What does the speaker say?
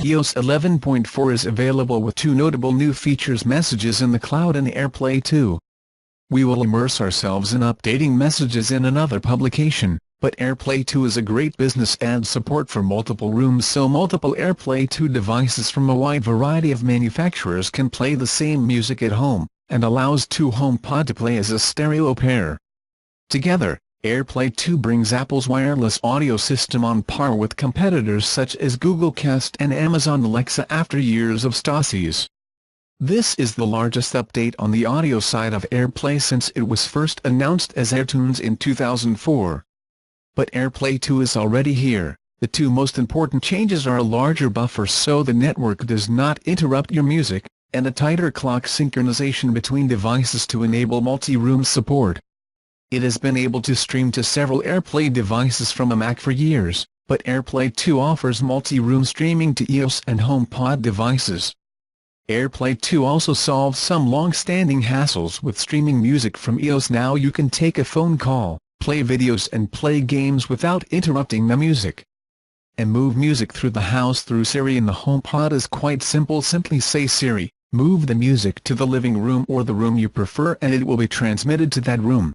iOS 11.4 is available with two notable new features: Messages in the Cloud and AirPlay 2. We will immerse ourselves in updating Messages in another publication, but AirPlay 2 is a great business and support for multiple rooms, so multiple AirPlay 2 devices from a wide variety of manufacturers can play the same music at home, and allows two HomePod to play as a stereo pair. Together, AirPlay 2 brings Apple's wireless audio system on par with competitors such as Google Cast and Amazon Alexa after years of stasies. This is the largest update on the audio side of AirPlay since it was first announced as AirTunes in 2004. But AirPlay 2 is already here. The two most important changes are a larger buffer so the network does not interrupt your music, and a tighter clock synchronization between devices to enable multi-room support. It has been able to stream to several AirPlay devices from a Mac for years, but AirPlay 2 offers multi-room streaming to iOS and HomePod devices. AirPlay 2 also solves some long-standing hassles with streaming music from iOS. Now you can take a phone call, play videos and play games without interrupting the music. And move music through the house through Siri in the HomePod is quite simple. Simply say, "Siri, move the music to the living room or the room you prefer," and it will be transmitted to that room.